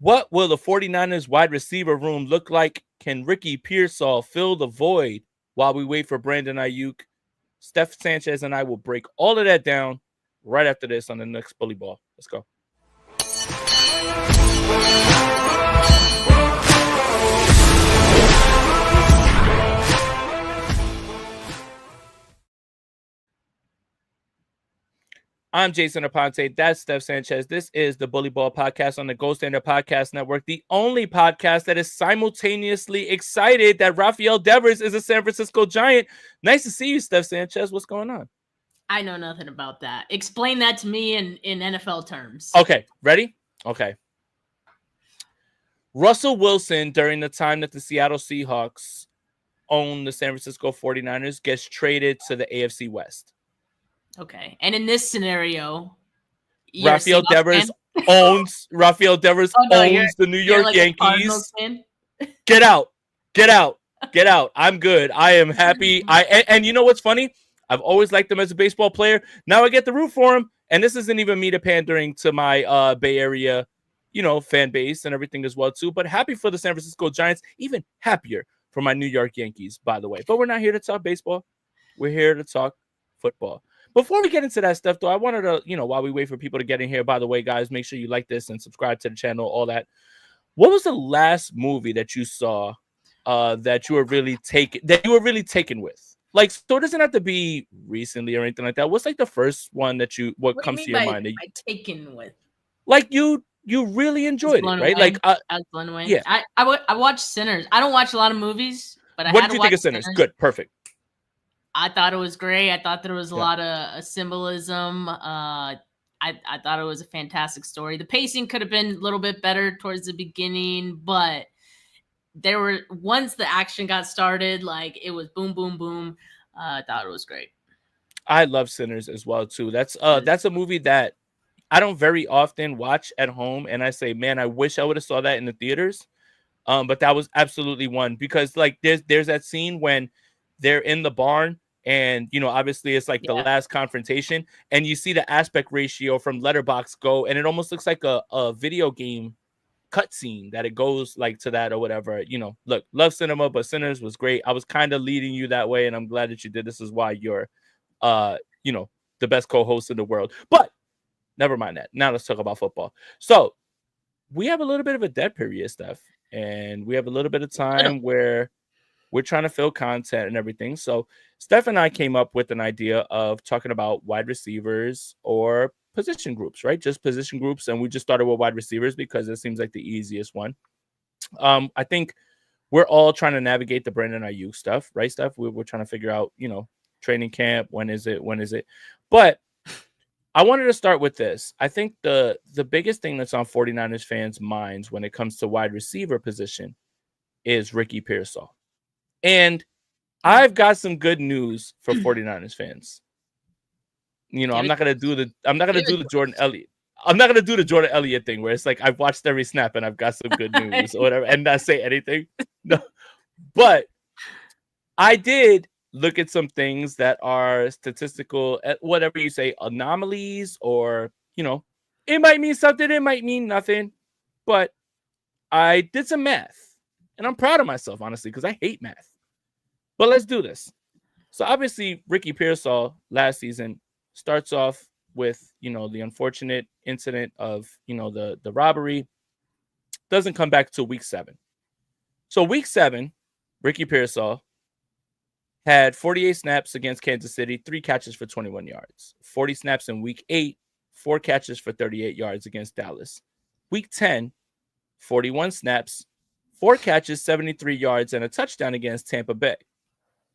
What will the 49ers wide receiver room look like? Can Ricky Pearsall fill the void while we wait for Brandon Aiyuk? Steph Sanchez and I will break all of that down right after this on the next Bully Ball. Let's go. I'm Jason Aponte. That's Steph Sanchez. This is the Bully Ball Podcast on the Gold Standard Podcast Network, the only podcast that is simultaneously excited that Rafael Devers is a San Francisco Giant. Nice to see you, Steph Sanchez. What's going on? I know nothing about that. Explain that to me in NFL terms. Okay, ready? Okay. Russell Wilson, during the time that the Seattle Seahawks own the San Francisco 49ers, gets traded to the AFC West. Okay. And in this scenario, Rafael Devers owns the New York Yankees. Get out. I'm good. I am happy. And you know what's funny? I've always liked him as a baseball player. Now I get to root for him. And this isn't even me to pandering to my Bay Area, fan base and everything as well too. But happy for the San Francisco Giants. Even happier for my New York Yankees, by the way. But we're not here to talk baseball. We're here to talk football. Before we get into that stuff, though, I wanted to, while we wait for people to get in here, by the way, guys, make sure you like this and subscribe to the channel, all that. What was the last movie that you saw that you were really taken with? Like, so it doesn't have to be recently or anything like that. What's like the first one that what comes to your mind? By taken with? Like you really enjoyed it, right? Away. Like, I was blown away. Yeah. I watched Sinners. I don't watch a lot of movies, but what did you think of Sinners? Good, perfect. I thought it was great. I thought there was a lot of symbolism. I thought it was a fantastic story. The pacing could have been a little bit better towards the beginning, but once the action got started, like it was boom, boom, boom. I thought it was great. I love Sinners as well too. That's a movie that I don't very often watch at home, and I say, man, I wish I would have saw that in the theaters. But that was absolutely one, because like there's that scene when they're in the barn. And, obviously it's like the last confrontation, and you see the aspect ratio from Letterboxd go, and it almost looks like a video game cutscene that it goes like to that or whatever. Look, love cinema, but Sinners was great. I was kind of leading you that way, and I'm glad that you did. This is why you're, the best co-host in the world. But never mind that. Now let's talk about football. So we have a little bit of a dead period, Steph, and we have a little bit of time where we're trying to fill content and everything. So Steph and I came up with an idea of talking about wide receivers or position groups, right? Just position groups. And we just started with wide receivers because it seems like the easiest one. I think we're all trying to navigate the Brandon Aiyuk stuff, right, Steph? We're trying to figure out, training camp. When is it? But I wanted to start with this. I think the biggest thing that's on 49ers fans' minds when it comes to wide receiver position is Ricky Pearsall. And I've got some good news for 49ers fans. I'm not gonna do the Jordan Elliott. I'm not gonna do the Jordan Elliott thing where it's like I've watched every snap and I've got some good news or whatever and not say anything. No, but I did look at some things that are statistical, whatever you say, anomalies, or it might mean something, it might mean nothing, but I did some math, and I'm proud of myself, honestly, because I hate math. But let's do this. So obviously, Ricky Pearsall last season starts off with, the unfortunate incident of, the robbery. Doesn't come back to week 7. So week 7, Ricky Pearsall had 48 snaps against Kansas City, 3 catches for 21 yards. 40 snaps in week 8, 4 catches for 38 yards against Dallas. Week 10, 41 snaps, 4 catches, 73 yards, and a touchdown against Tampa Bay.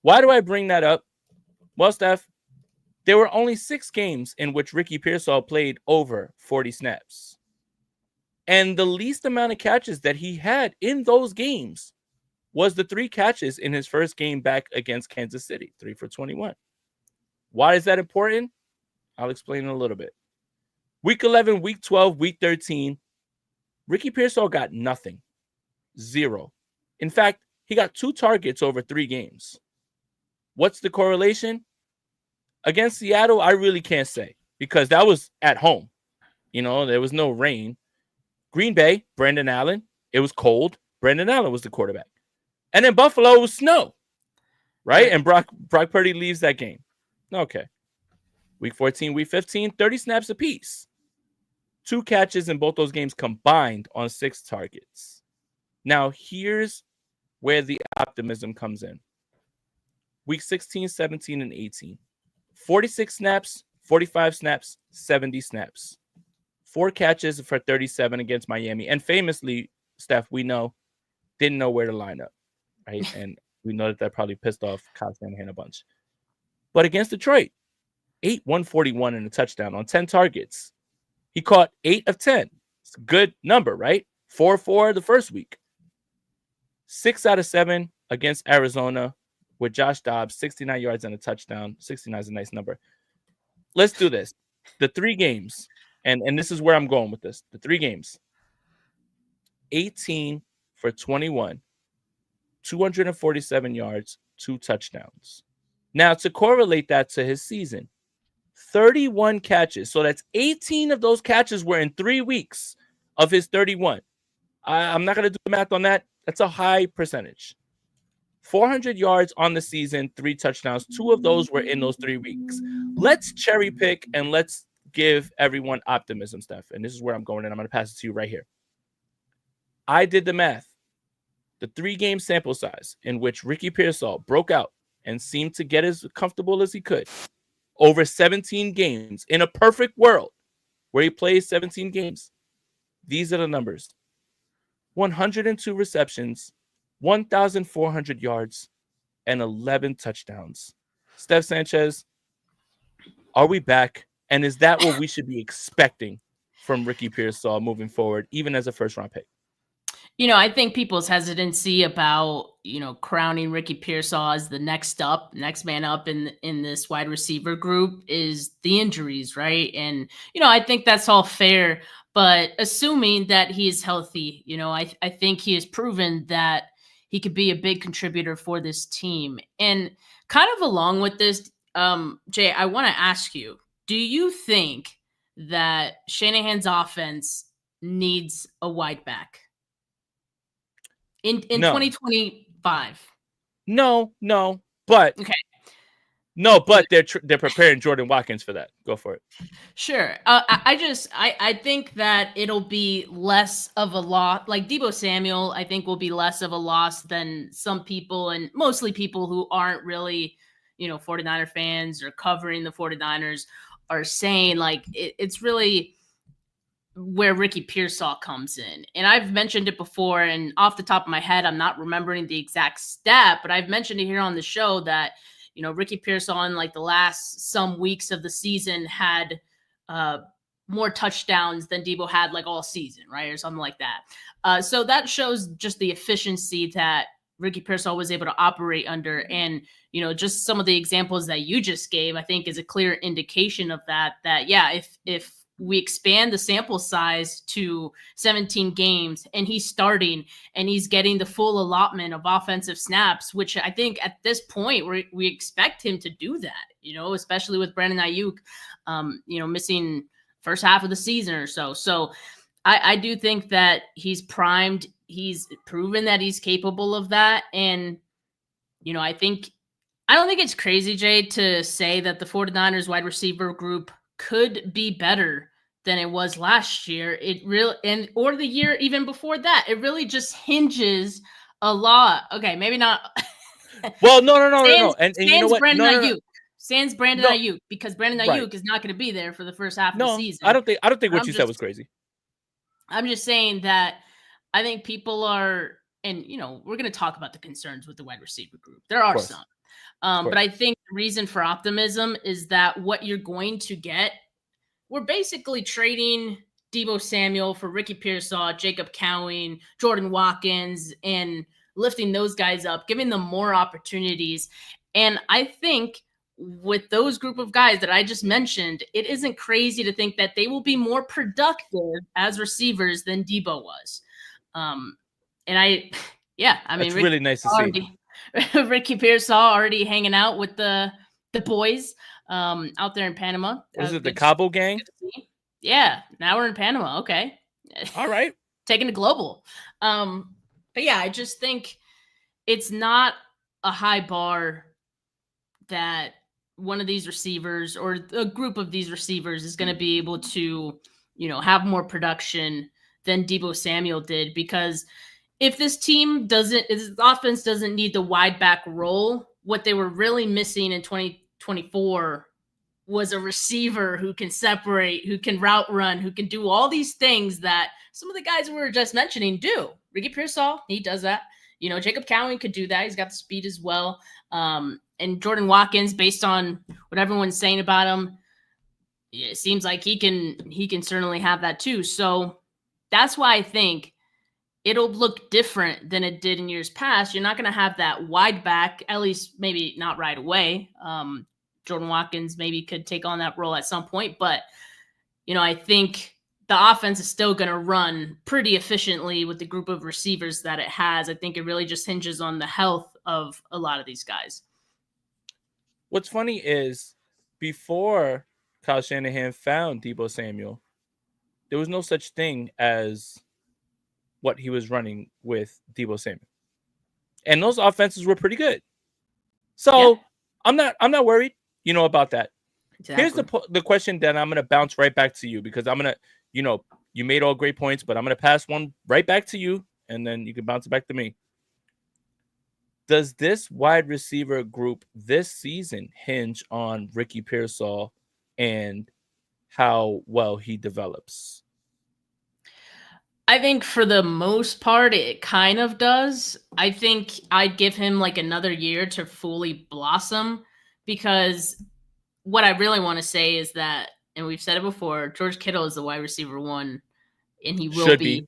Why do I bring that up? Well, Steph, there were only 6 games in which Ricky Pearsall played over 40 snaps. And the least amount of catches that he had in those games was the 3 catches in his first game back against Kansas City, 3 for 21. Why is that important? I'll explain in a little bit. Week 11, week 12, week 13, Ricky Pearsall got nothing. 0. In fact, he got 2 targets over 3 games. What's the correlation? Against Seattle, I really can't say because that was at home. There was no rain. Green Bay, Brandon Allen. It was cold. Brandon Allen was the quarterback. And then Buffalo was snow, right? And Brock Purdy leaves that game. Okay. Week 14, week 15, 30 snaps apiece. 2 catches in both those games combined on 6 targets. Now, here's where the optimism comes in. Week 16, 17, and 18. 46 snaps, 45 snaps, 70 snaps. 4 catches for 37 against Miami. And famously, Steph, we know, didn't know where to line up, right? And we know that probably pissed off Kyle Shanahan a bunch. But against Detroit, 8, 141 and a touchdown on 10 targets. He caught 8 of 10. It's a good number, right? 4-4 the first week. 6 out of 7 against Arizona with Josh Dobbs, 69 yards and a touchdown. 69 is a nice number. Let's do this. The 3 games, and this is where I'm going with this. The 3 games. 18 for 21, 247 yards, 2 touchdowns. Now, to correlate that to his season, 31 catches. So that's 18 of those catches were in 3 weeks of his 31. I'm not going to do the math on that. That's a high percentage. 400 yards on the season, 3 touchdowns. 2 of those were in those 3 weeks. Let's cherry pick and let's give everyone optimism, Steph. And this is where I'm going, and I'm going to pass it to you right here. I did the math. The 3-game sample size in which Ricky Pearsall broke out and seemed to get as comfortable as he could over 17 games in a perfect world where he plays 17 games. These are the numbers. 102 receptions, 1,400 yards, and 11 touchdowns. Steph Sanchez, are we back? And is that what we should be expecting from Ricky Pearsall moving forward, even as a first-round pick? I think people's hesitancy about, crowning Ricky Pearsall as the next man up in this wide receiver group is the injuries, right? And, I think that's all fair, but assuming that he is healthy, I think he has proven that he could be a big contributor for this team. And kind of along with this, Jay, I want to ask you, do you think that Shanahan's offense needs a wide back in 2025? No, but okay. No, but they're preparing Jordan Watkins for that. Go for it. Sure. I think that it'll be less of a loss. Like Deebo Samuel, I think will be less of a loss than some people, and mostly people who aren't really, 49er fans or covering the 49ers are saying. Like it's really where Ricky Pearsall comes in. And I've mentioned it before, and off the top of my head, I'm not remembering the exact stat, but I've mentioned it here on the show that, Ricky Pearsall in like the last some weeks of the season had more touchdowns than Deebo had like all season, right? Or something like that. So that shows just the efficiency that Ricky Pearsall was able to operate under. And, just some of the examples that you just gave, I think is a clear indication of that, yeah, if we expand the sample size to 17 games and he's starting and he's getting the full allotment of offensive snaps, which I think at this point we expect him to do that, especially with Brandon Aiyuk, missing first half of the season or so. So I do think that he's primed. He's proven that he's capable of that. And, I don't think it's crazy, Jay, to say that the 49ers wide receiver group could be better than it was last year. Or the year even before that. It really just hinges a lot. Okay, maybe not. Well, no. And you know what? Brandon Aiyuk. Sans Brandon Aiyuk, because Brandon Aiyuk is not going to be there for the first half of the season. I don't think what you said was crazy. I'm just saying that I think people are, and we're going to talk about the concerns with the wide receiver group. There are some. But I think the reason for optimism is that what you're going to get, we're basically trading Deebo Samuel for Ricky Pearsall, Jacob Cowing, Jordan Watkins, and lifting those guys up, giving them more opportunities. And I think with those group of guys that I just mentioned, it isn't crazy to think that they will be more productive as receivers than Deebo was. It's really nice to see. Ricky Pearsall already hanging out with the boys out there in Panama. Was it the Cabo gang? Yeah, now we're in Panama. Okay. All right. Taking it global. But yeah, I just think it's not a high bar that one of these receivers or a group of these receivers is going to be able to, have more production than Deebo Samuel did. Because if this offense doesn't need the wide back role, what they were really missing in 2024 was a receiver who can separate, who can route run, who can do all these things that some of the guys we were just mentioning do. Ricky Pearsall, he does that. Jacob Cowan could do that. He's got the speed as well. And Jordan Watkins, based on what everyone's saying about him, it seems like he can certainly have that too. So that's why I think it'll look different than it did in years past. You're not going to have that wide back, at least maybe not right away. Jordan Watkins maybe could take on that role at some point, but I think the offense is still going to run pretty efficiently with the group of receivers that it has. I think it really just hinges on the health of a lot of these guys. What's funny is before Kyle Shanahan found Deebo Samuel, there was no such thing as what he was running with Deebo Samuel. And those offenses were pretty good. So yeah. I'm not worried, about that. Exactly. Here's the question that I'm going to bounce right back to you, because I'm going to, you made all great points, but I'm going to pass one right back to you, and then you can bounce it back to me. Does this wide receiver group this season hinge on Ricky Pearsall and how well he develops? I think for the most part, it kind of does. I think I'd give him like another year to fully blossom, because what I really want to say is that, and we've said it before, George Kittle is the wide receiver 1, and he will be.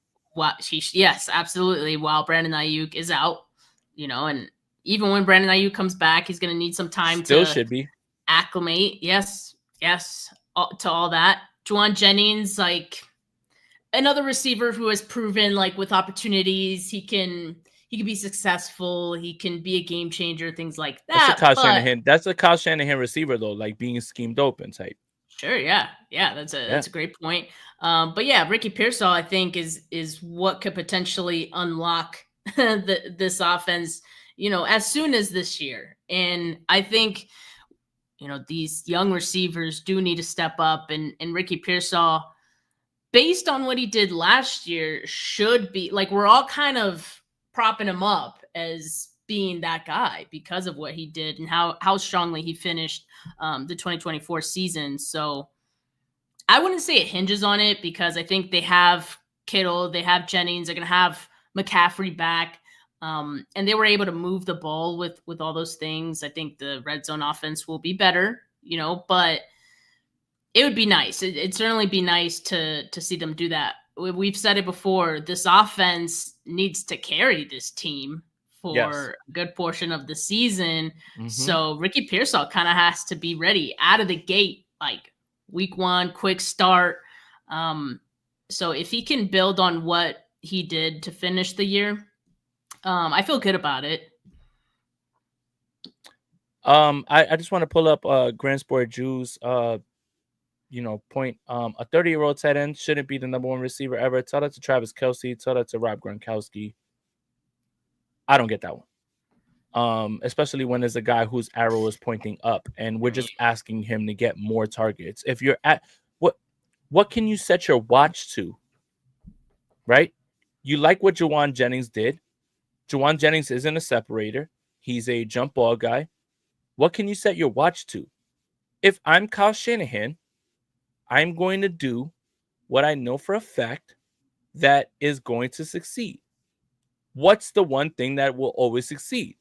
Yes, absolutely. While Brandon Aiyuk is out, and even when Brandon Aiyuk comes back, he's going to need some time to acclimate. Yes, to all that. Juwan Jennings, like another receiver who has proven, like with opportunities, he can be successful. He can be a game changer, things like that. That's a Kyle Shanahan receiver though, like being schemed open type. Sure, yeah, that's a great point. But yeah, Ricky Pearsall, I think, is what could potentially unlock this offense, as soon as this year. And I think, these young receivers do need to step up, and Ricky Pearsall, based on what he did last year, should be like, we're all kind of propping him up as being that guy because of what he did and how strongly he finished the 2024 season. So I wouldn't say it hinges on it, because I think they have Kittle, they have Jennings, they're going to have McCaffrey back. And they were able to move the ball with all those things. I think the red zone offense will be better, but it would be nice. It'd certainly be nice to see them do that. We've said it before. This offense needs to carry this team for a good portion of the season. Mm-hmm. So Ricky Pearsall kind of has to be ready out of the gate, like week 1, quick start. So if he can build on what he did to finish the year, I feel good about it. I just want to pull up Grand Sport Jews point. A 30-year-old tight end shouldn't be the number 1 receiver ever. Tell that to Travis Kelce. Tell that to Rob Gronkowski. I don't get that one. Especially when there's a guy whose arrow is pointing up, and we're just asking him to get more targets. If you're at what can you set your watch to? Right? You like what Juwan Jennings did. Juwan Jennings isn't a separator. He's a jump ball guy. What can you set your watch to? If I'm Kyle Shanahan, I'm going to do what I know for a fact that is going to succeed. What's the one thing that will always succeed?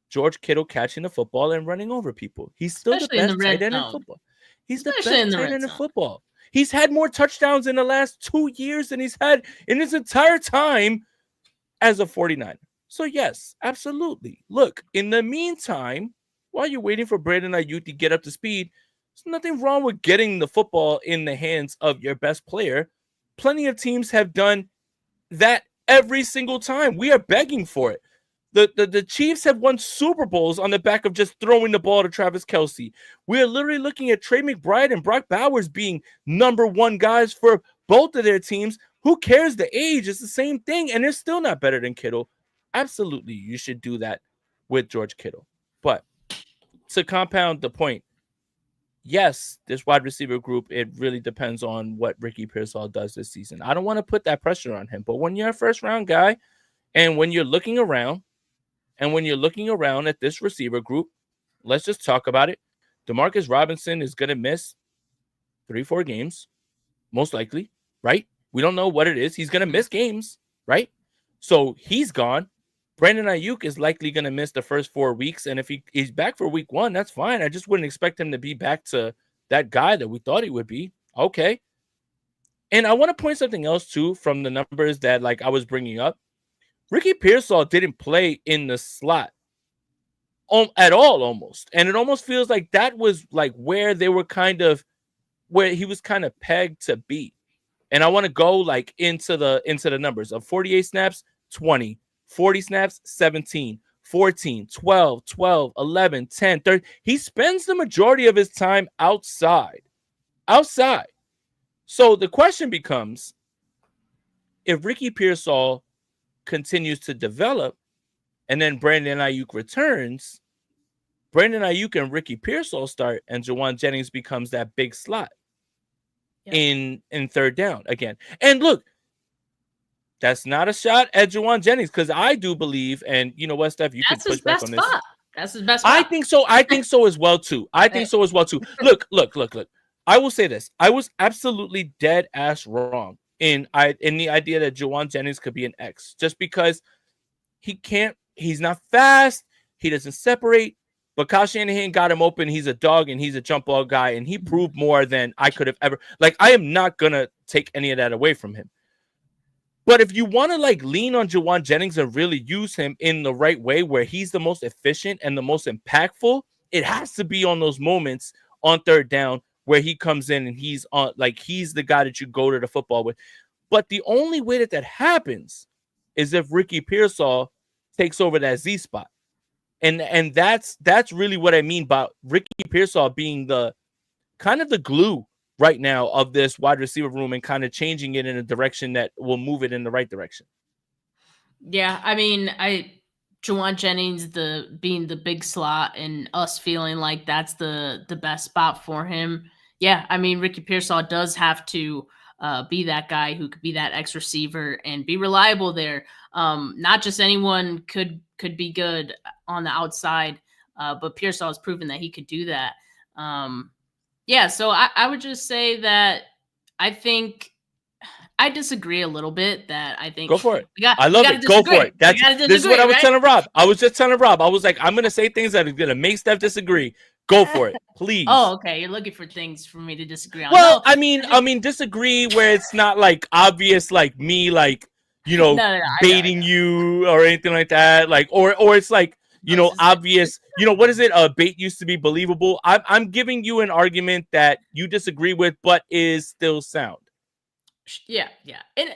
George Kittle catching the football and running over people. He's still the best tight end in football. He's the best tight end in football. He's had more touchdowns in the last 2 years than he's had in his entire time as a 49er. So yes, absolutely. Look, in the meantime, while you're waiting for Brandon Aiyuk to get up to speed, there's nothing wrong with getting the football in the hands of your best player. Plenty of teams have done that every single time. We are begging for it. The Chiefs have won Super Bowls on the back of just throwing the ball to Travis Kelce. We are literally looking at Trey McBride and Brock Bowers being number 1 guys for both of their teams Who cares the age? It's the same thing, and they're still not better than Kittle. Absolutely, you should do that with George Kittle. But to compound the point, yes, this wide receiver group, it really depends on what Ricky Pearsall does this season. I don't want to put that pressure on him, but when you're a first round guy and when you're looking around at this receiver group, let's just talk about it. Demarcus Robinson is going to miss 3-4 games, most likely, right? We don't know what it is. He's going to miss games, right? So he's gone. Brandon Aiyuk is likely going to miss the first 4 weeks. And if he's back for week 1, that's fine. I just wouldn't expect him to be back to that guy that we thought he would be. Okay. And I want to point something else too from the numbers that like I was bringing up. Ricky Pearsall didn't play in the slot at all almost. And it almost feels like that was like where he was kind of pegged to be. And I want to go like into the numbers of 48 snaps, 20, 40 snaps, 17, 14, 12, 12, 11, 10, 30. He spends the majority of his time outside. So the question becomes, if Ricky Pearsall continues to develop and then Brandon Aiyuk returns, Brandon Aiyuk and Ricky Pearsall start and Jawan Jennings becomes that big slot in third down again. And look, that's not a shot at Jawan Jennings because I do believe, and you know what, Steph, you can push back on this. That's his best spot. I think so as well too. Look. I will say this. I was absolutely dead ass wrong in the idea that Jawan Jennings could be an X just because he's not fast, he doesn't separate. But Kyle Shanahan got him open. He's a dog and he's a jump ball guy, and he proved more than I could have ever. Like, I am not gonna take any of that away from him. But if you want to like lean on Jawan Jennings and really use him in the right way, where he's the most efficient and the most impactful, it has to be on those moments on third down where he comes in and he's the guy that you go to the football with. But the only way that happens is if Ricky Pearsall takes over that Z spot. And that's really what I mean by Ricky Pearsall being the kind of the glue right now of this wide receiver room and kind of changing it in a direction that will move it in the right direction. Yeah, I mean, Jawan Jennings being the big slot and us feeling like that's the best spot for him. Yeah, I mean, Ricky Pearsall does have to be that guy who could be that X receiver and be reliable there. Not just anyone could be good on the outside, but Pearsall has proven that he could do that. So I would just say that I think I disagree a little bit. That I think go for it. I love it. Go for it. This is what I was telling Rob. I was just telling Rob. I was like, I'm gonna say things that are gonna make Steph disagree. Go for it, please. Oh, okay. You're looking for things for me to disagree on. Well, no. I mean, disagree where it's not like obvious, like me, like baiting you or anything like that, like or it's like obvious. What is it? Bait used to be believable. I'm giving you an argument that you disagree with, but is still sound. Yeah. And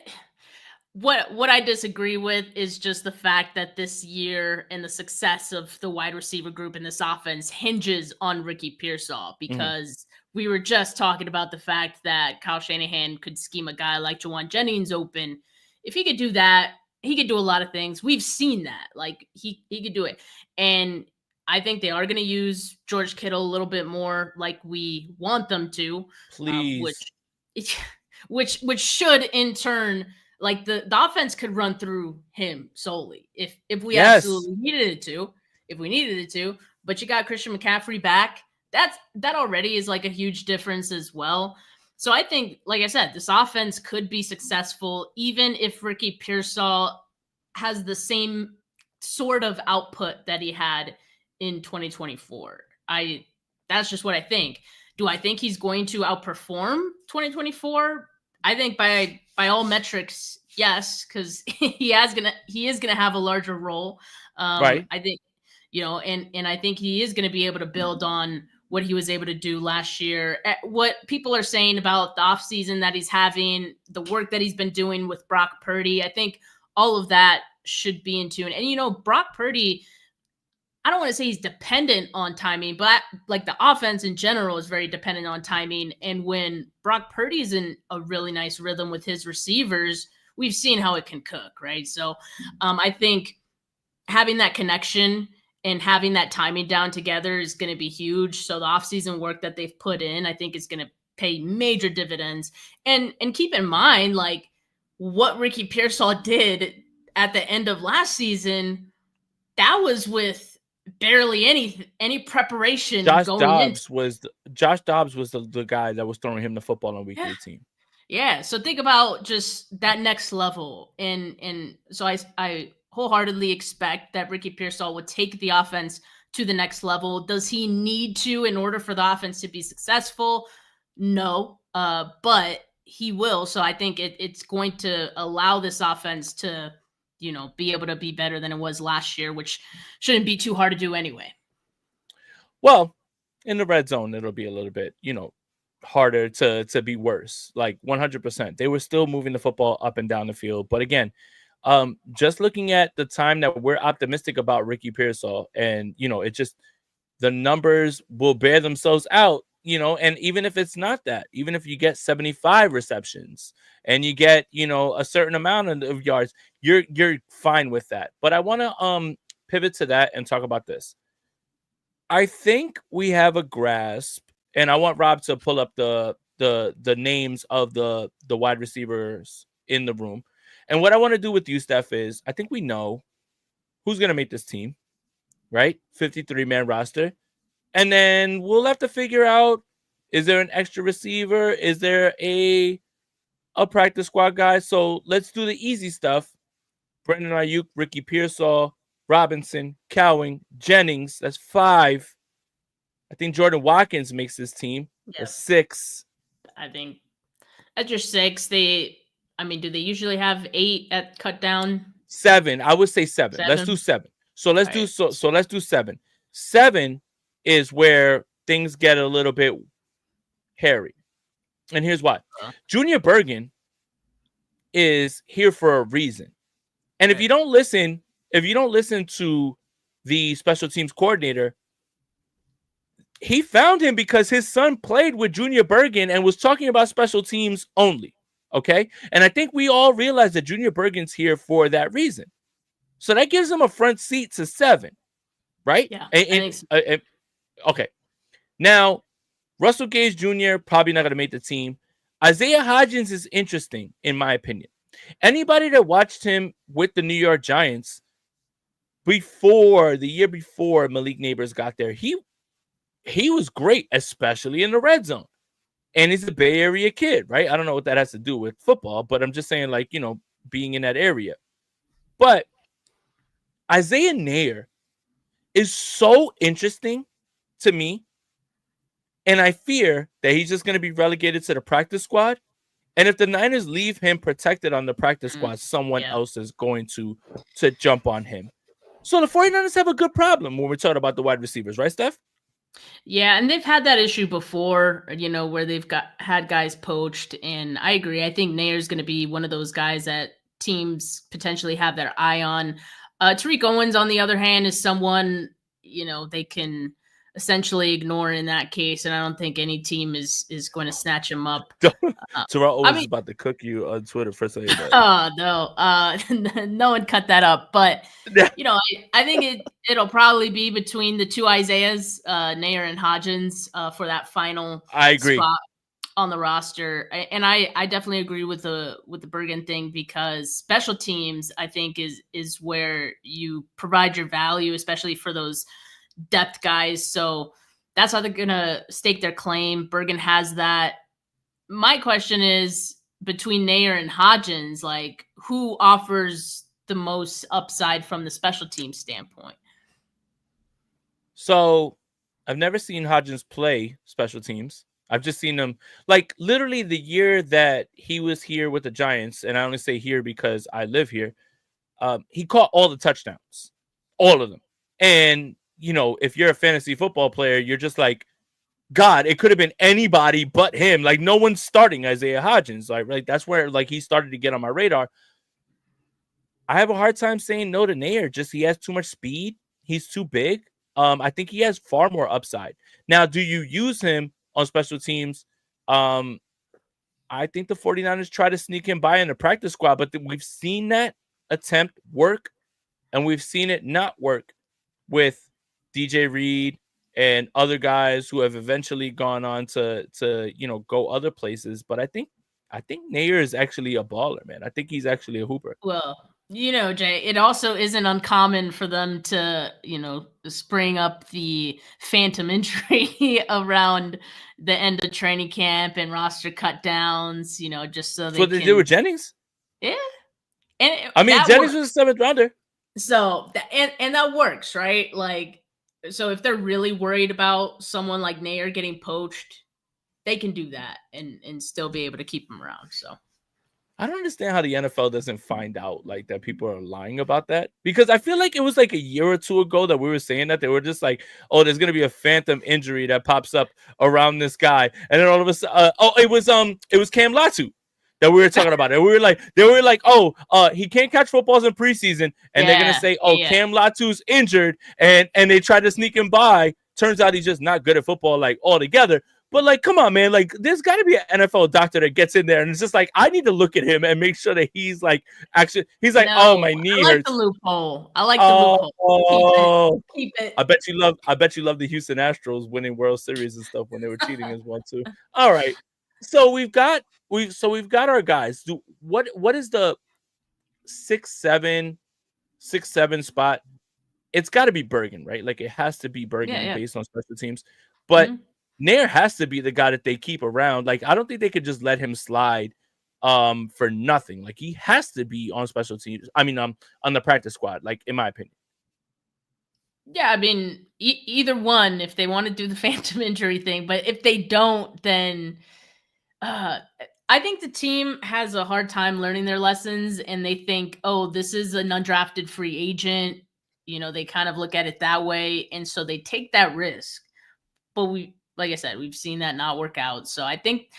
what I disagree with is just the fact that this year and the success of the wide receiver group in this offense hinges on Ricky Pearsall, because we were just talking about the fact that Kyle Shanahan could scheme a guy like Jawan Jennings open. If he could do that, he could do a lot of things. We've seen that. Like, he could do it. And I think they are going to use George Kittle a little bit more like we want them to. Please. Which should in turn, like the offense could run through him solely if we absolutely needed it to. If we needed it to, but you got Christian McCaffrey back. That already is like a huge difference as well. So I think, like I said, this offense could be successful even if Ricky Pearsall has the same sort of output that he had in 2024. That's just what I think. Do I think he's going to outperform 2024? I think by all metrics, yes, because he is gonna have a larger role. Right. I think, and I think he is gonna be able to build on what he was able to do last year. What people are saying about the offseason that he's having, the work that he's been doing with Brock Purdy, I think all of that should be in tune. And Brock Purdy, I don't want to say he's dependent on timing, but like the offense in general is very dependent on timing. And when Brock Purdy's in a really nice rhythm with his receivers, we've seen how it can cook, right? So I think having that connection and having that timing down together is going to be huge. So the offseason work that they've put in, I think is going to pay major dividends. And keep in mind, like what Ricky Pearsall did at the end of last season, that was with barely any preparation going in. Josh Dobbs was the guy that was throwing him the football on week 18. Yeah. So think about just that next level. And so I wholeheartedly expect that Ricky Pearsall would take the offense to the next level. Does he need to in order for the offense to be successful? No. But he will. So I think it's going to allow this offense to, be able to be better than it was last year, which shouldn't be too hard to do anyway. Well, in the red zone, it'll be a little bit, harder to be worse. Like 100%. They were still moving the football up and down the field. But again, just looking at the time that we're optimistic about Ricky Pearsall, and, it just, the numbers will bear themselves out. And even if it's not that, even if you get 75 receptions and you get, a certain amount of yards, you're fine with that. But I want to pivot to that and talk about this. I think we have a grasp, and I want Rob to pull up the names of the wide receivers in the room. And what I want to do with you, Steph, is I think we know who's going to make this team, right? 53-man roster. And then we'll have to figure out, is there an extra receiver? Is there a practice squad guy? So let's do the easy stuff. Brandon Aiyuk, Ricky Pearsall, Robinson, Cowing, Jennings. That's 5. I think Jordan Watkins makes this team. Yep. That's 6. I think that's your 6. Do they usually have 8 at cut down? 7. I would say 7. Let's do 7. So let's do 7. 7 is where things get a little bit hairy. And here's why. Junior Bergen is here for a reason. And if you don't listen to the special teams coordinator, he found him because his son played with Junior Bergen and was talking about special teams only. Okay? And I think we all realize that Junior Bergen's here for that reason. So that gives him a front seat to 7. Right? Yeah. Okay. Now, Russell Gage Jr. probably not going to make the team. Isaiah Hodgins is interesting, in my opinion. Anybody that watched him with the New York Giants the year before Malik Neighbors got there, he was great, especially in the red zone. And he's a Bay Area kid, right? I don't know what that has to do with football, but I'm just saying, being in that area. But Isaiah Nair is so interesting to me, and I fear that he's just going to be relegated to the practice squad. And if the Niners leave him protected on the practice squad, someone else is going to jump on him. So the 49ers have a good problem when we're talking about the wide receivers, right, Steph? Yeah, and they've had that issue before, where they've had guys poached. And I agree. I think Nair's going to be one of those guys that teams potentially have their eye on. Tariq Owens, on the other hand, is someone, they can essentially ignore in that case, and I don't think any team is going to snatch him up. Terrell Owens is about to cook you on Twitter for saying that. Oh no, no one cut that up. But I think it'll probably be between the two Isaiahs, Nair and Hodgins, for that final. I agree. Spot on the roster, and I definitely agree with the Bergen thing, because special teams, I think, is where you provide your value, especially for those depth guys. So that's how they're gonna stake their claim. Bergen has that. My question is, between Nair and Hodgins, like, who offers the most upside from the special team standpoint? So I've never seen Hodgins play special teams. I've just seen him, like, literally the year that he was here with the Giants, and I only say here because I live here, he caught all the touchdowns, all of them. And, if you're a fantasy football player, you're just like, God, it could have been anybody but him. Like, no one's starting Isaiah Hodgins. Like that's where, he started to get on my radar. I have a hard time saying no to Nair. Just, he has too much speed. He's too big. I think he has far more upside. Now, do you use him on special teams? I think the 49ers try to sneak him by in the practice squad, but we've seen that attempt work, and we've seen it not work with DJ Reed and other guys who have eventually gone on to go other places. But I think Nair is actually a baller, man. I think he's actually a hooper. Well, Jay, it also isn't uncommon for them to, spring up the phantom injury around the end of training camp and roster cut downs, just so That's they what they can. did with Jennings. Yeah. Jennings was a 7th rounder. So, and that works, right? Like, so if they're really worried about someone like Nair getting poached, they can do that and still be able to keep him around. So I don't understand how the NFL doesn't find out like that people are lying about that, because I feel like it was like a year or two ago that we were saying that they were just like, oh, there's gonna be a phantom injury that pops up around this guy, and then all of a sudden, it was Cam Latu that we were talking about, and they were like, oh, he can't catch footballs in preseason, and they're gonna say, oh, Cam Latu's injured, and they try to sneak him by. Turns out he's just not good at football like altogether. But like, come on, man! Like, there's got to be an NFL doctor that gets in there, and it's just like, I need to look at him and make sure that he's like, actually, he's like, oh, my knee hurts. The loophole. I like the loophole. Keep it. I bet you love the Houston Astros winning World Series and stuff when they were cheating as well too. All right, so we've got our guys. What is the 6'7" spot? It's got to be Bergen, right? Like, it has to be Bergen based on special teams, but. Mm-hmm. Nair has to be the guy that they keep around. Like, I don't think they could just let him slide for nothing. Like, he has to be on special teams. I mean, on the practice squad, like, in my opinion. Yeah, I mean, either one, if they want to do the phantom injury thing. But if they don't, then I think the team has a hard time learning their lessons, and they think, oh, this is an undrafted free agent. They kind of look at it that way, and so they take that risk. But like I said, we've seen that not work out. So I think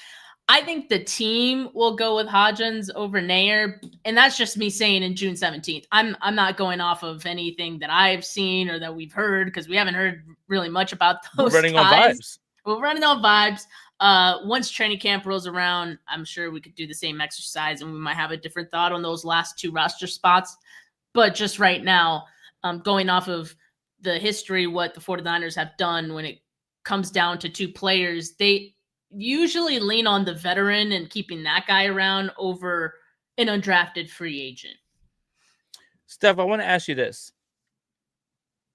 the team will go with Hodgins over Nair, and that's just me saying in June 17th. I'm not going off of anything that I've seen or that we've heard, because we haven't heard really much about those. We're running on vibes. We're running on vibes. Once training camp rolls around, I'm sure we could do the same exercise, and we might have a different thought on those last 2 roster spots. But just right now, going off of the history, what the 49ers have done when it comes down to 2 players, they usually lean on the veteran and keeping that guy around over an undrafted free agent. Steph, I want to ask you this.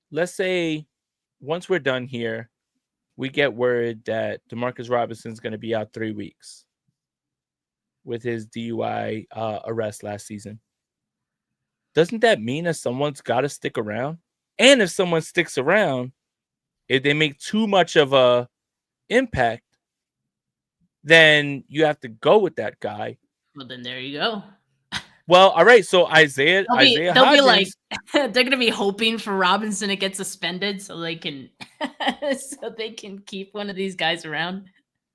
Let's say once we're done here, we get word that Demarcus Robinson's going to be out 3 weeks with his DUI arrest last season. Doesn't that mean that someone's got to stick around? And if someone sticks around, if they make too much of a impact, then you have to go with that guy. Well, then there you go. Well, all right. So Isaiah Hodgins, be like, they're gonna be hoping for Robinson to get suspended so they can keep one of these guys around.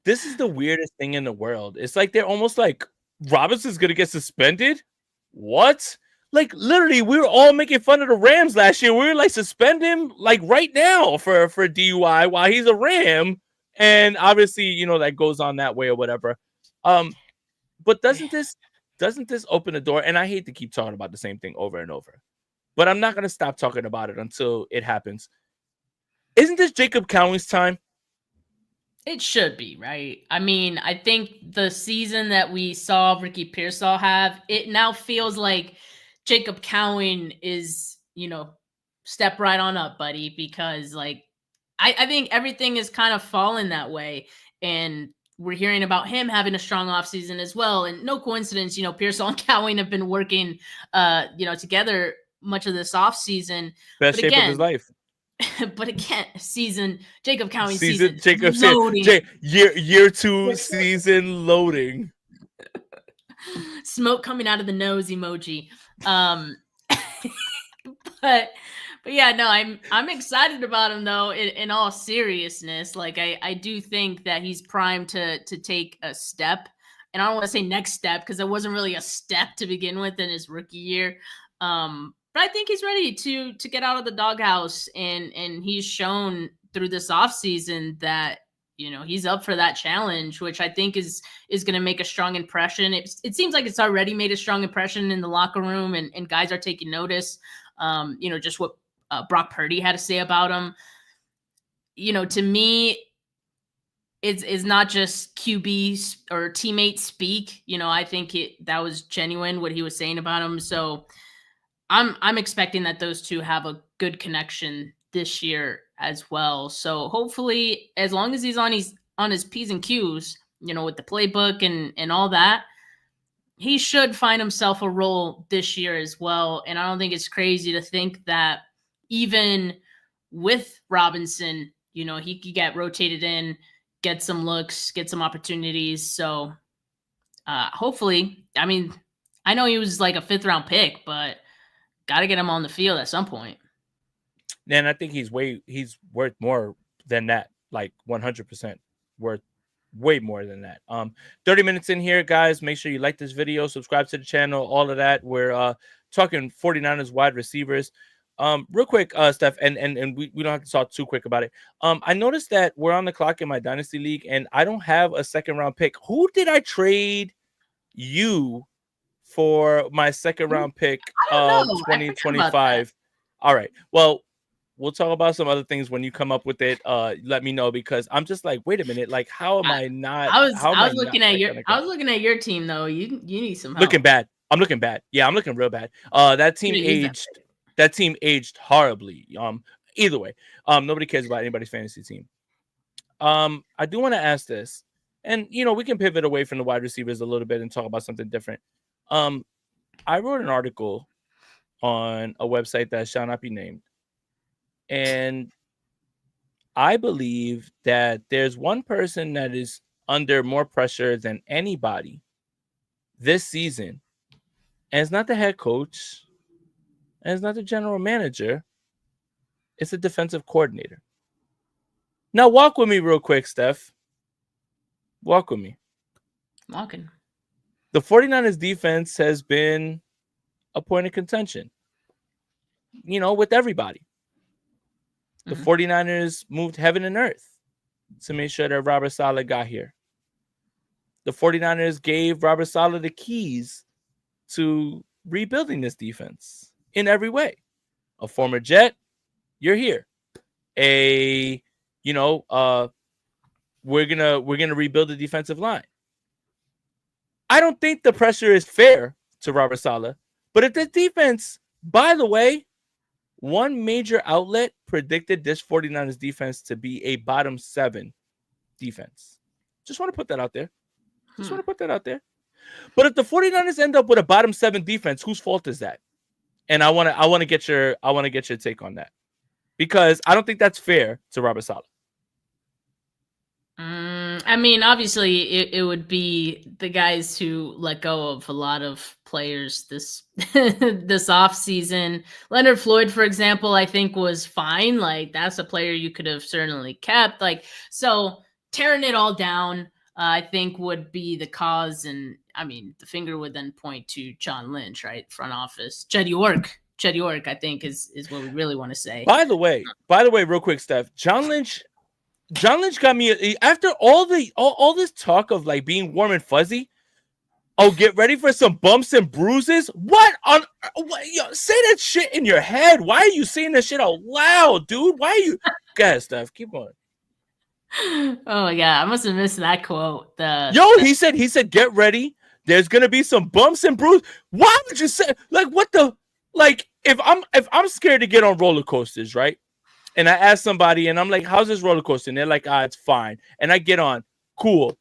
This is the weirdest thing in the world. It's like they're almost like, Robinson's gonna get suspended. What? Like, literally, we were all making fun of the Rams last year. We were like, suspend him like right now for DUI while he's a Ram. And obviously, that goes on that way or whatever. But doesn't this open the door? And I hate to keep talking about the same thing over and over, but I'm not going to stop talking about it until it happens. Isn't this Jacob Cowing's time? It should be, right? I mean, I think the season that we saw Ricky Pearsall have, it now feels like Jacob Cowing is, step right on up, buddy, because like I think everything is kind of fallen that way. And we're hearing about him having a strong offseason as well. And no coincidence, Pearsall and Cowing have been working together much of this offseason. Best shape of his life. But again, Jacob Cowing season year 2 season loading. Smoke coming out of the nose emoji. But yeah, no, I'm excited about him though. In all seriousness, like I do think that he's primed to take a step, and I don't want to say next step because it wasn't really a step to begin with in his rookie year. But I think he's ready to get out of the doghouse, and he's shown through this offseason that, you know, he's up for that challenge, which I think is going to make a strong impression. It seems like it's already made a strong impression in the locker room, and guys are taking notice. You know, just what Brock Purdy had to say about him. You know, to me, it's not just QB or teammate speak. You know, I think that was genuine what he was saying about him. So I'm expecting that those two have a good connection this year as well. So hopefully, as long as he's on his P's and Q's, you know, with the playbook and all that, he should find himself a role this year as well. And I don't think it's crazy to think that even with Robinson, you know, he could get rotated in, get some looks, get some opportunities. So hopefully, I mean, I know he was like a 5th round pick, but got to get him on the field at some point. And I think he's worth more than that, like 100% worth way more than that. 30 minutes in here, guys. Make sure you like this video, subscribe to the channel, all of that. We're talking 49ers wide receivers. Real quick, Steph, and we don't have to talk too quick about it. I noticed that we're on the clock in my dynasty league, and I don't have a 2nd round pick. Who did I trade you for my 2nd round pick of 2025? All right. Well, we'll talk about some other things when you come up with it. Let me know, because I'm just like, wait a minute, like, how am I not? I was looking at your team though. You need some help. Looking bad. I'm looking bad. Yeah, I'm looking real bad. That team aged. That team aged horribly. Either way, nobody cares about anybody's fantasy team. I do want to ask this, and you know, we can pivot away from the wide receivers a little bit and talk about something different. I wrote an article on a website that shall not be named, and I believe that there's one person that is under more pressure than anybody this season, and it's not the head coach. And it's not the general manager. It's the defensive coordinator. Now, walk with me real quick, Steph. Walk with me. Walking. The 49ers defense has been a point of contention, you know, with everybody. The 49ers moved heaven and earth to make sure that Robert Saleh got here. The 49ers gave Robert Saleh the keys to rebuilding this defense in every way. A former Jet, you're here. We're gonna rebuild the defensive line. I don't think the pressure is fair to Robert Saleh, but if the defense, by the way, one major outlet predicted this 49ers defense to be a bottom 7 defense. Just want to put that out there. But if the 49ers end up with a bottom 7 defense, whose fault is that? And I want to get your take on that, because I don't think that's fair to Robert Saleh. I mean, obviously, it would be the guys who let go of a lot of players this offseason. Leonard Floyd, for example, I think was fine. Like, that's a player you could have certainly kept. Like, so tearing it all down, I think would be the cause. And I mean, the finger would then point to John Lynch, right? Front office. Jed York, I think is what we really want to say. By the way, real quick, Steph, John Lynch got me after all this talk of like being warm and fuzzy. Oh, get ready for some bumps and bruises. Say that shit in your head. Why are you saying that shit out loud, dude? Why are you? Go ahead, Steph. Keep going. Oh my god, I must have missed that quote. He said, get ready. There's gonna be some bumps and bruises. Why would you say like what the like? If I'm scared to get on roller coasters, right? And I ask somebody, and I'm like, "How's this roller coaster?" And they're like, it's fine." And I get on, cool.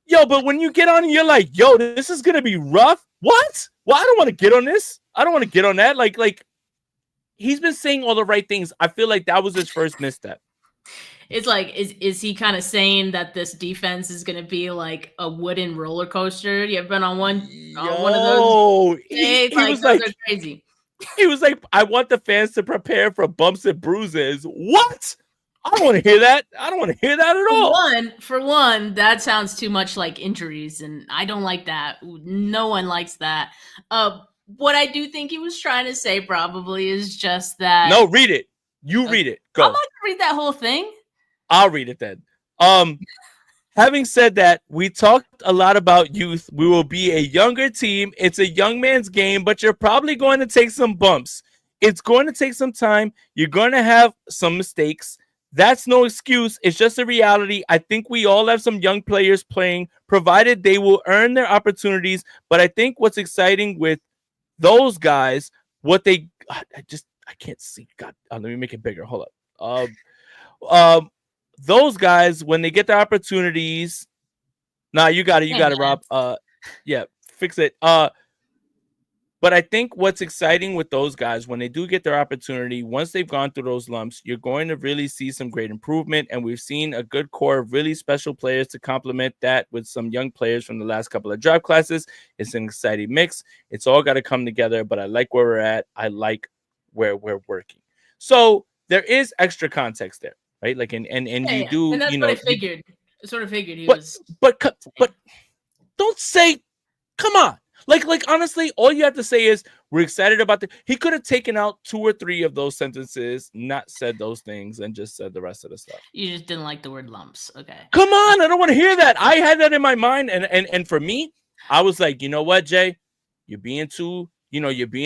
Yo, but when you get on, you're like, "Yo, this is gonna be rough." What? Well, I don't want to get on this. I don't want to get on that. Like, he's been saying all the right things. I feel like that was his first misstep. It's like, is he kind of saying that this defense is going to be like a wooden roller coaster? You ever been on one of those? He was like, crazy. He was like, I want the fans to prepare for bumps and bruises. What? I don't want to hear that. I don't want to hear that at all. For one, that sounds too much like injuries, and I don't like that. No one likes that. What I do think he was trying to say probably is just that. No, read it. You read it. Go. I'm not gonna read that whole thing. I'll read it then. Having said that, we talked a lot about youth. We will be a younger team. It's a young man's game, but you're probably going to take some bumps. It's going to take some time. You're going to have some mistakes. That's no excuse. It's just a reality. I think we all have some young players playing, provided they will earn their opportunities. But I think what's exciting with those guys, I can't see. God, let me make it bigger. Hold up. Those guys, when they get the opportunities, you got it, Rob. Yeah, fix it. But I think what's exciting with those guys, when they do get their opportunity, once they've gone through those lumps, you're going to really see some great improvement. And we've seen a good core of really special players to complement that with some young players from the last couple of draft classes. It's an exciting mix. It's all got to come together, but I like where we're at. I like where we're working. So there is extra context there, right? Like, and you do, and that's you know, what I figured. I sort of figured he but, was. But don't say, come on. Like honestly, all you have to say is we're excited about he could have taken out 2 or 3 of those sentences, not said those things, and just said the rest of the stuff. You just didn't like the word lumps. Okay. Come on, I don't want to hear that. I had that in my mind, and for me, I was like, you know what, Jay? You're being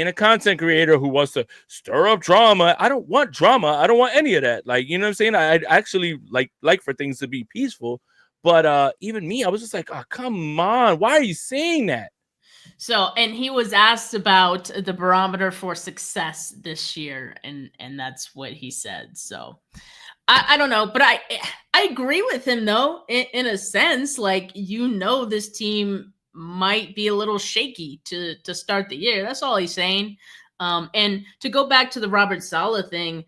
a content creator who wants to stir up drama. I don't want drama. I don't want any of that. Like, you know what I'm saying? I actually like for things to be peaceful. But even me, I was just like, oh, come on. Why are you saying that? So, and he was asked about the barometer for success this year, and that's what he said. So, I don't know, but I agree with him though, in a sense. Like, this team might be a little shaky to start the year. That's all he's saying. And to go back to the Robert Saleh thing,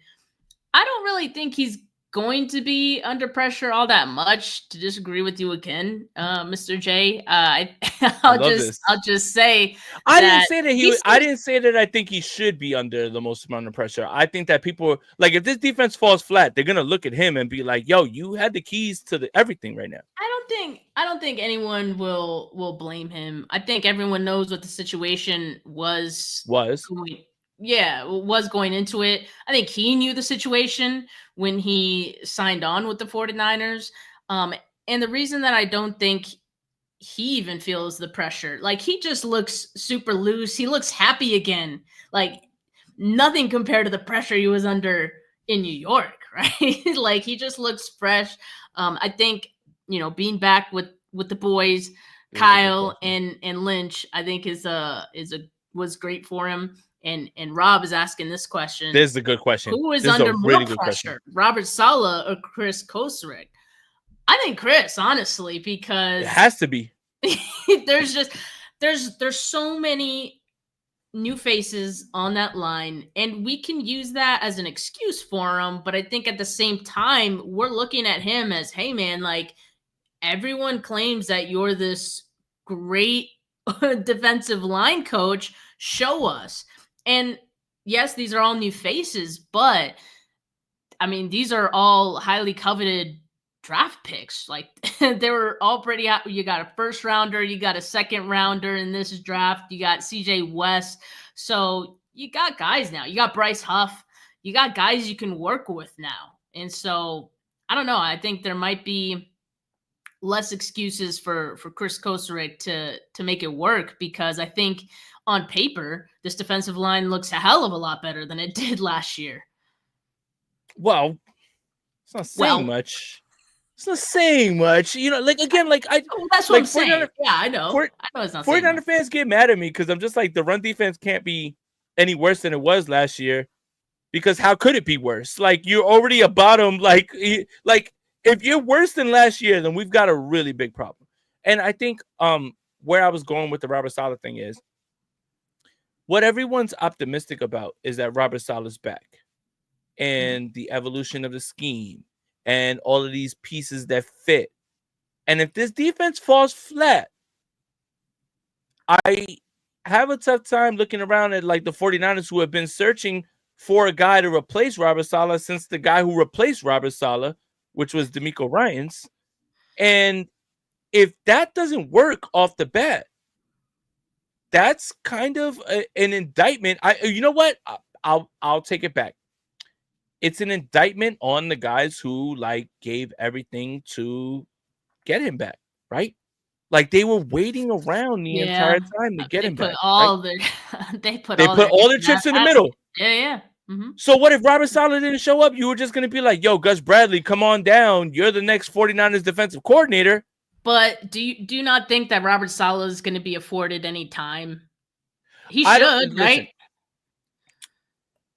I don't really think he's going to be under pressure all that much. To disagree with you again, Mr. J. I'll just say I didn't say that I think he should be under the most amount of pressure. I think that people, like, if this defense falls flat, they're gonna look at him and be like, "Yo, you had the keys to everything right now." I don't think anyone will blame him. I think everyone knows what the situation was going into it. I think he knew the situation when he signed on with the 49ers. And the reason that I don't think he even feels the pressure, like, he just looks super loose. He looks happy again. Like, nothing compared to the pressure he was under in New York, right? Like, he just looks fresh. I think, being back with the boys, Kyle and Lynch, I think was great for him. And Rob is asking this question. This is a good question. Who is under more pressure, Robert Saleh or Kris Kocurek? I think Kris, honestly, because it has to be. there's so many new faces on that line, and we can use that as an excuse for him. But I think at the same time, we're looking at him as, hey man, like, everyone claims that you're this great defensive line coach. Show us. And yes, these are all new faces, but I mean, these are all highly coveted draft picks. Like, they were all pretty hot. You got a first rounder, you got a second rounder in this draft, you got CJ West. So you got guys now. You got Bryce Huff. You got guys you can work with now. And so I don't know. I think there might be less excuses for Kris Kocurek to make it work, because I think on paper, this defensive line looks a hell of a lot better than it did last year. Well, it's not saying much. It's not saying much. That's what I'm saying. I know it's not saying much. 49er fans get mad at me because I'm just like, the run defense can't be any worse than it was last year, because how could it be worse? Like, you're already a bottom. Like if you're worse than last year, then we've got a really big problem. And I think where I was going with the Robert Saleh thing is, what everyone's optimistic about is that Robert Saleh's back, and the evolution of the scheme and all of these pieces that fit. And if this defense falls flat, I have a tough time looking around at, like, the 49ers, who have been searching for a guy to replace Robert Saleh since the guy who replaced Robert Saleh, which was DeMeco Ryans. And if that doesn't work off the bat, that's kind of an indictment. You know what? I'll take it back. It's an indictment on the guys who like gave everything to get him back, right? Like they were waiting around the Yeah, entire time to get they him put back, right? all their they put They all put their all their chips in that chips in the basket. middle. Yeah, yeah. Mm-hmm. So what if Robert Saleh didn't show up? You were just going to be like, yo, Gus Bradley, come on down. You're the next 49ers defensive coordinator. But do you not think that Robert Saleh is going to be afforded any time? He I don't should, listen. right?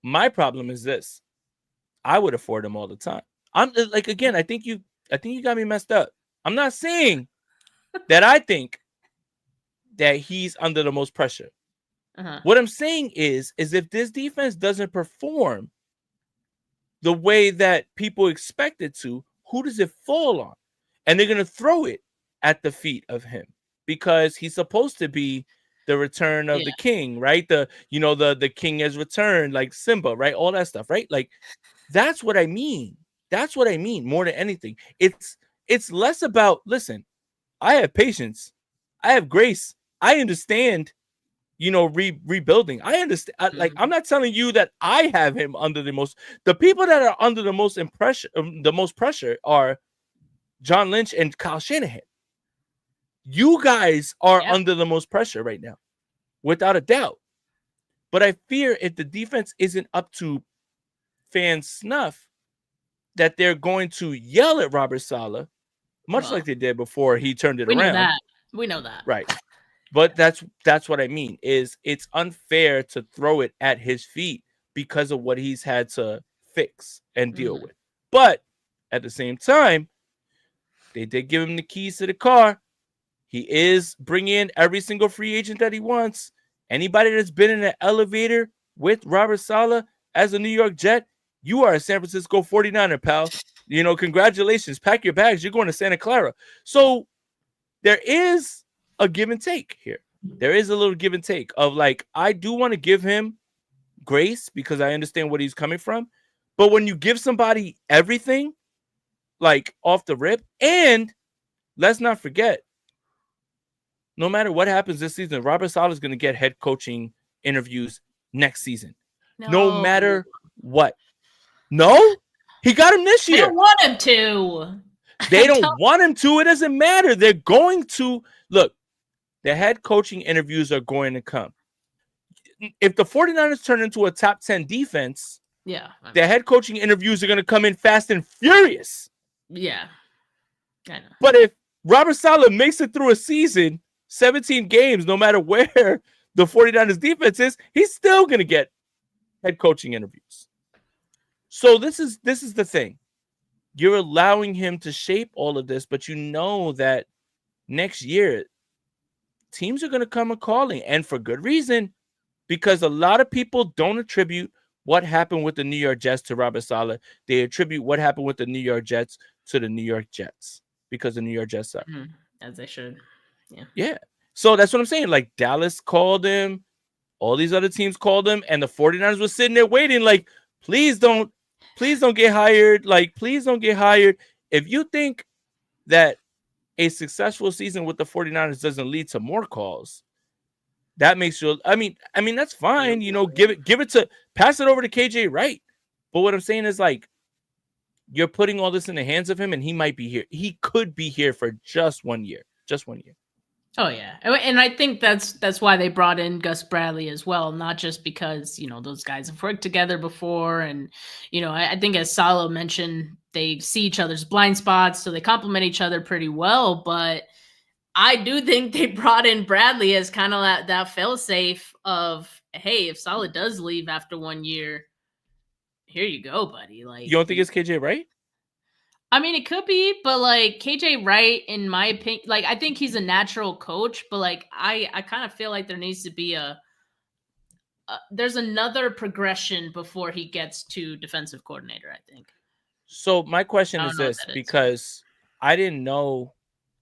My problem is this. I would afford him all the time. I'm like, again, I think you got me messed up. I'm not saying that I think that he's under the most pressure. Uh-huh. What I'm saying is if this defense doesn't perform the way that people expect it to, who does it fall on? And they're going to throw it at the feet of him because he's supposed to be the return of the king, right? The king has returned, like Simba, right? All that stuff, right? Like that's what I mean. That's what I mean more than anything. It's less about, listen, I have patience. I have grace. I understand, rebuilding. I understand. Like, I'm not telling you that I have him under the people that are under the most pressure are John Lynch and Kyle Shanahan. You guys are under the most pressure right now, without a doubt. But I fear if the defense isn't up to fan snuff, that they're going to yell at Robert Saleh, much like they did before he turned it around. We know that. Right. But that's what I mean, is it's unfair to throw it at his feet because of what he's had to fix and deal with. But at the same time, they did give him the keys to the car. He is bringing in every single free agent that he wants. Anybody that's been in an elevator with Robert Saleh as a New York Jet, you are a San Francisco 49er, pal. Congratulations. Pack your bags. You're going to Santa Clara. So there is a give and take here. There is a little give and take of like, I do want to give him grace because I understand what he's coming from. But when you give somebody everything, like off the rip, and let's not forget, no matter what happens this season, Robert Saleh is going to get head coaching interviews next season. No matter what. No? He got him this year. They don't want him to. They don't want him to. It doesn't matter. They're going to. Look, the head coaching interviews are going to come. If the 49ers turn into a top 10 defense, the head coaching interviews are going to come in fast and furious. Yeah. I know. But if Robert Saleh makes it through a season, 17 games, no matter where the 49ers defense is, he's still going to get head coaching interviews. So this is the thing. You're allowing him to shape all of this, but you know that next year teams are going to come a calling, and for good reason, because a lot of people don't attribute what happened with the New York Jets to Robert Saleh. They attribute what happened with the New York Jets to the New York Jets because the New York Jets suck. As they should. Yeah. So that's what I'm saying. Like Dallas called him, all these other teams called him, and the 49ers were sitting there waiting like, please don't get hired. Like, please don't get hired. If you think that a successful season with the 49ers doesn't lead to more calls, that makes you, I mean, that's fine. Pass it over to KJ Wright. But what I'm saying is, like, you're putting all this in the hands of him, and he might be here. He could be here for just 1 year. Just 1 year. Oh yeah, and I think that's why they brought in Gus Bradley as well, not just because those guys have worked together before, and I think as Saleh mentioned, they see each other's blind spots, so they complement each other pretty well. But I do think they brought in Bradley as kind of that failsafe of, hey, if Saleh does leave after 1 year, here you go, buddy. Like, you don't think it's KJ Wright? I mean, it could be, but like KJ Wright, in my opinion, like I think he's a natural coach, but like I kind of feel like there needs to be there's another progression before he gets to defensive coordinator, I think. So my question is this, because I didn't know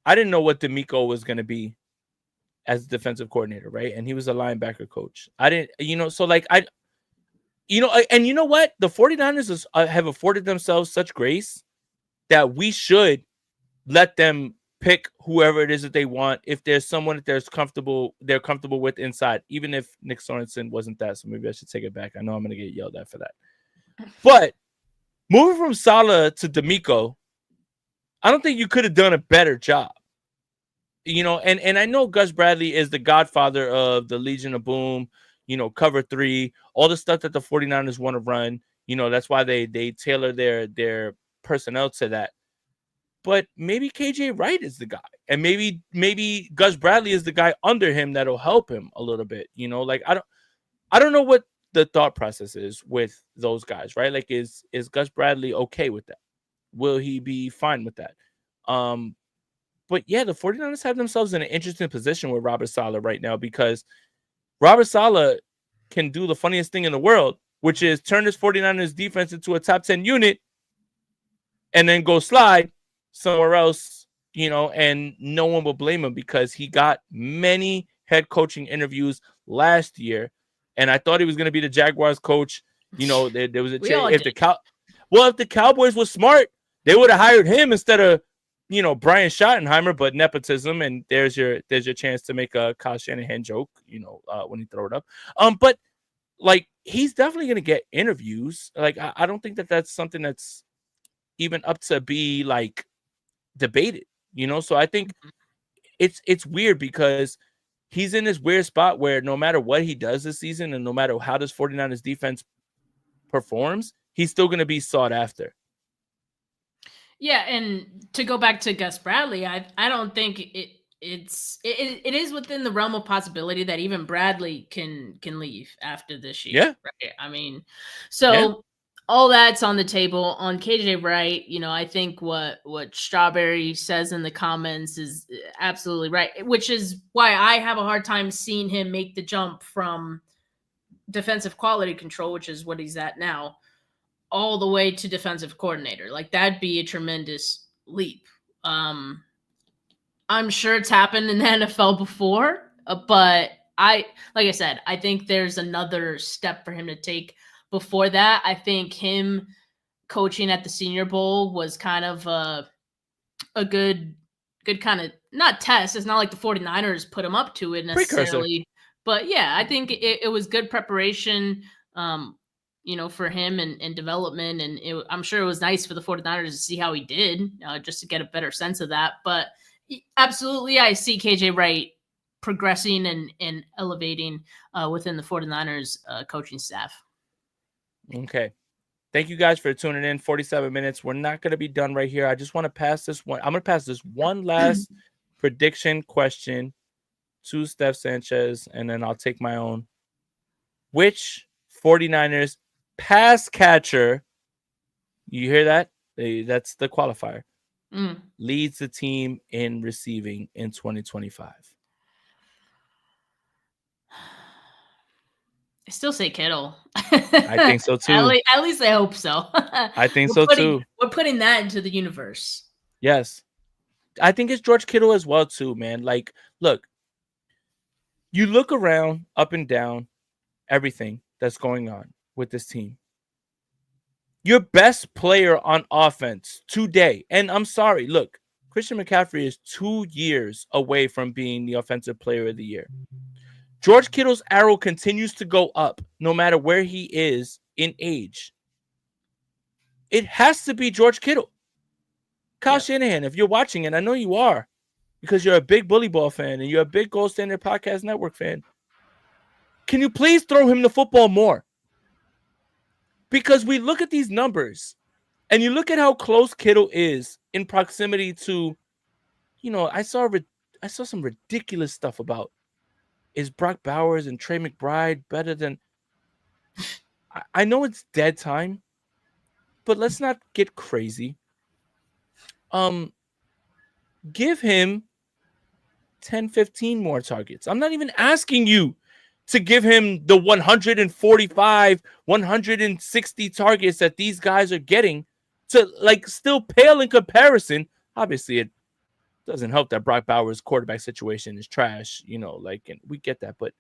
what D'Amico was going to be as defensive coordinator, right? And he was a linebacker coach. I didn't, so like and you know what? The 49ers have afforded themselves such grace that we should let them pick whoever it is that they want. If there's someone that they're comfortable with inside, even if Nick Sorensen wasn't that. So maybe I should take it back. I know I'm going to get yelled at for that. But moving from Saleh to D'Amico, I don't think you could have done a better job. And I know Gus Bradley is the godfather of the Legion of Boom, cover 3, all the stuff that the 49ers want to run. That's why they tailor their personnel to that. But maybe KJ Wright is the guy. And maybe Gus Bradley is the guy under him that'll help him a little bit. Like I don't know what the thought process is with those guys, right? Like is Gus Bradley okay with that? Will he be fine with that? But yeah, the 49ers have themselves in an interesting position with Robert Saleh right now, because Robert Saleh can do the funniest thing in the world, which is turn this 49ers defense into a top 10 unit and then go slide somewhere else, and no one will blame him because he got many head coaching interviews last year. And I thought he was going to be the Jaguars coach. There was a chance if the Cowboys were smart, they would have hired him instead of, Brian Schottenheimer, but nepotism, and there's your chance to make a Kyle Shanahan joke, when you throw it up. But like he's definitely going to get interviews. Like I don't think that that's something that's even up to be like debated, So I think it's weird because he's in this weird spot where no matter what he does this season and no matter how this 49ers defense performs, he's still going to be sought after. Yeah, and to go back to Gus Bradley, I don't think it is within the realm of possibility that even Bradley can leave after this year. Yeah. Right? I mean, so all that's on the table. On KJ Wright, I think what Strawberry says in the comments is absolutely right, which is why I have a hard time seeing him make the jump from defensive quality control, which is what he's at now, all the way to defensive coordinator. Like that'd be a tremendous leap. I'm sure it's happened in the NFL before, but like I said, I think there's another step for him to take before that. I think him coaching at the Senior Bowl was kind of a good kind of, not test. It's not like the 49ers put him up to it necessarily. Precursor. But yeah, I think it was good preparation, for him and development. And I'm sure it was nice for the 49ers to see how he did, just to get a better sense of that. But absolutely, I see KJ Wright progressing and elevating within the 49ers coaching staff. Okay. Thank you guys for tuning in. 47 minutes. We're not going to be done right here. I just want to pass this one. I'm going to pass this one last prediction question to Steph Sanchez, and then I'll take my own. Which 49ers pass catcher, you hear that? That's the qualifier, leads the team in receiving in 2025? I still say Kittle. I think so too. At least I hope so. I think so too. We're putting that into the universe. Yes. I think it's George Kittle as well too, man. Like, look, you look around, up and down, everything that's going on with this team. Your best player on offense today, and I'm sorry, look, Christian McCaffrey is 2 years away from being the offensive player of the year. George Kittle's arrow continues to go up no matter where he is in age. It has to be George Kittle. Kyle Shanahan, if you're watching, and I know you are, because you're a big Bully Ball fan and you're a big Gold Standard Podcast Network fan, can you please throw him the football more? Because we look at these numbers and you look at how close Kittle is in proximity to, I saw some ridiculous stuff about, is Brock Bowers and Trey McBride better than... I know it's dead time, but let's not get crazy. Give him 10, 15 more targets. I'm not even asking you to give him the 145, 160 targets that these guys are getting to still pale in comparison. Obviously, it doesn't help that Brock Bowers' quarterback situation is trash, and we get that, but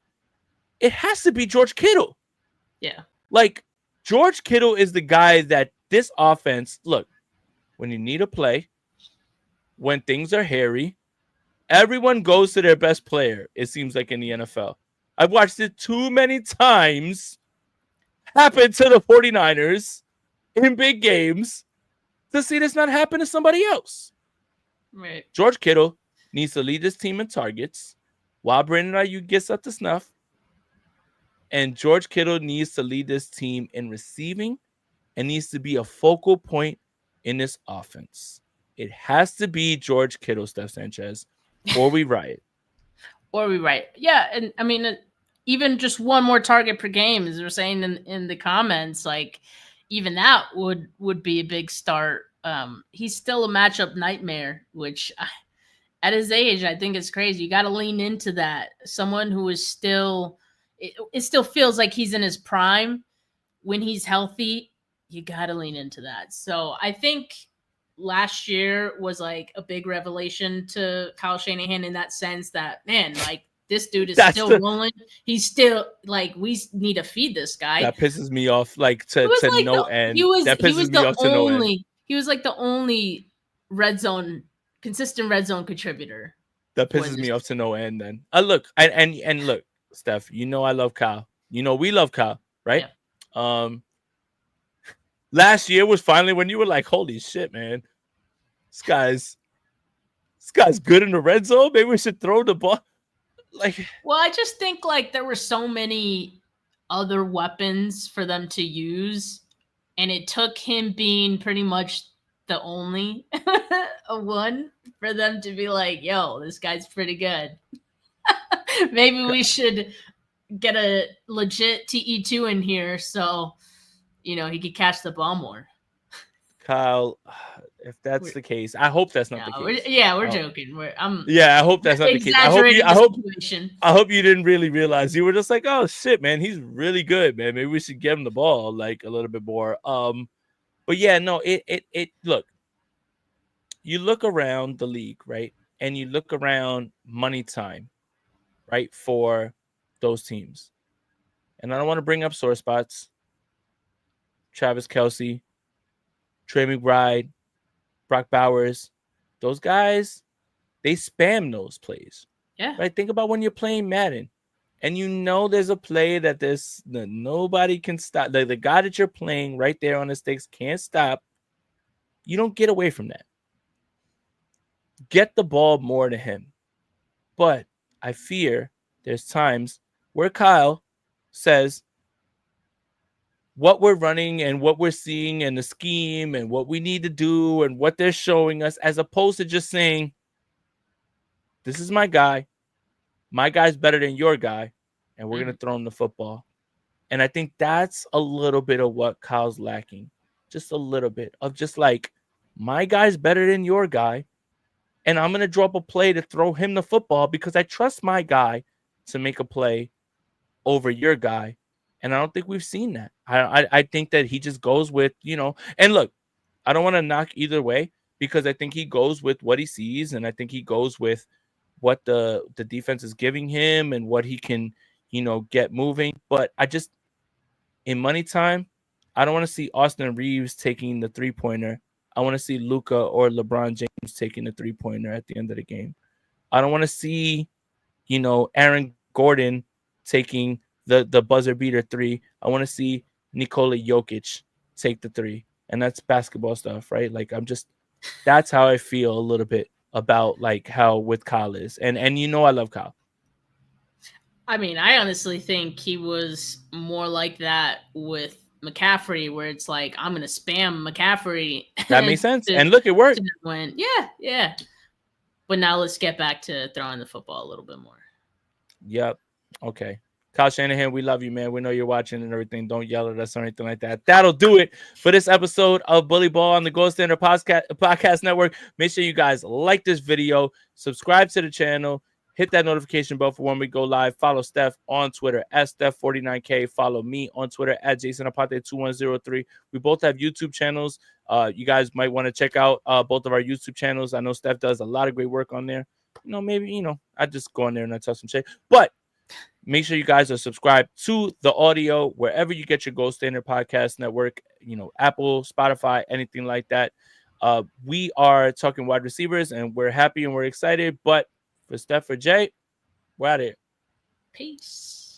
it has to be George Kittle. Yeah. George Kittle is the guy that this offense, look, when you need a play, when things are hairy, everyone goes to their best player, it seems like in the NFL. I've watched it too many times happen to the 49ers in big games to see this not happen to somebody else. Right. George Kittle needs to lead this team in targets while Brandon Aiyuk gets up to snuff. And George Kittle needs to lead this team in receiving and needs to be a focal point in this offense. It has to be George Kittle, Steph Sanchez, or we riot. Or we riot. Yeah, and I mean, even just one more target per game, as we're saying in the comments, like even that would be a big start. He's still a matchup nightmare, which at his age, I think it's crazy. You got to lean into that. Someone who is still, it still feels like he's in his prime. When he's healthy, you got to lean into that. So I think last year was like a big revelation to Kyle Shanahan in that sense that, man, like this dude is still rolling. He's still like, we need to feed this guy. That pisses me off like to like no end. That pisses me off to no end. He was like the only consistent red zone contributor. That pisses me off to no end then. Look, and look, Steph, you know I love Kyle. You know we love Kyle, right? Yeah. Last year was finally when you were like, holy shit, man. This guy's good in the red zone. Maybe we should throw the ball. Like, well, I just think like there were so many other weapons for them to use, and it took him being pretty much the only one for them to be like, yo, this guy's pretty good. Maybe we should get a legit TE2 in here so, you know, he could catch the ball more. Kyle, if that's the case, I hope that's not the case. We're joking. I hope that's not the case. I hope you didn't really realize. You were just like, oh shit, man, he's really good, man. Maybe we should give him the ball like a little bit more. But yeah, no, it look. You look around the league, right? And you look around money time, right, for those teams. And I don't want to bring up sore spots. Travis Kelce, Trey McBride, Brock Bowers, those guys, they spam those plays. Yeah. Right? Think about when you're playing Madden and you know there's a play that nobody can stop. The guy that you're playing right there on the sticks can't stop. You don't get away from that. Get the ball more to him. But I fear there's times where Kyle says, what we're running and what we're seeing and the scheme and what we need to do and what they're showing us, as opposed to just saying, this is my guy. My guy's better than your guy. And we're going to throw him the football. And I think that's a little bit of what Kyle's lacking. Just a little bit of just like, my guy's better than your guy. And I'm going to drop a play to throw him the football because I trust my guy to make a play over your guy. And I don't think we've seen that. I think that he just goes with, you know, and look, I don't want to knock either way because I think he goes with what he sees. And I think he goes with what the defense is giving him and what he can, you know, get moving. But I just, in money time, I don't want to see Austin Reeves taking the 3-pointer. I want to see Luka or LeBron James taking the 3-pointer at the end of the game. I don't want to see, you know, Aaron Gordon taking the buzzer beater 3. I want to see Nikola Jokic take the 3. And that's basketball stuff, right? Like that's how I feel a little bit about like how with Kyle is. And you know I love Kyle. I mean, I honestly think he was more like that with McCaffrey, where it's like, I'm going to spam McCaffrey. That makes sense. And look, it worked. Yeah. But now let's get back to throwing the football a little bit more. Yep. Okay. Kyle Shanahan, we love you, man. We know you're watching and everything. Don't yell at us or anything like that. That'll do it for this episode of Bully Ball on the Gold Standard Podcast Network. Make sure you guys like this video, subscribe to the channel, hit that notification bell for when we go live. Follow Steph on Twitter at Steph49K. Follow me on Twitter at JasonApate2103. We both have YouTube channels. You guys might want to check out both of our YouTube channels. I know Steph does a lot of great work on there. You know, maybe, you know, I just go on there and I touch some shit. But make sure you guys are subscribed to the audio wherever you get your Gold Standard Podcast Network, you know, Apple, Spotify, anything like that. We are talking wide receivers, and we're happy and we're excited. But for Steph, for Jay, we're out of here. Peace.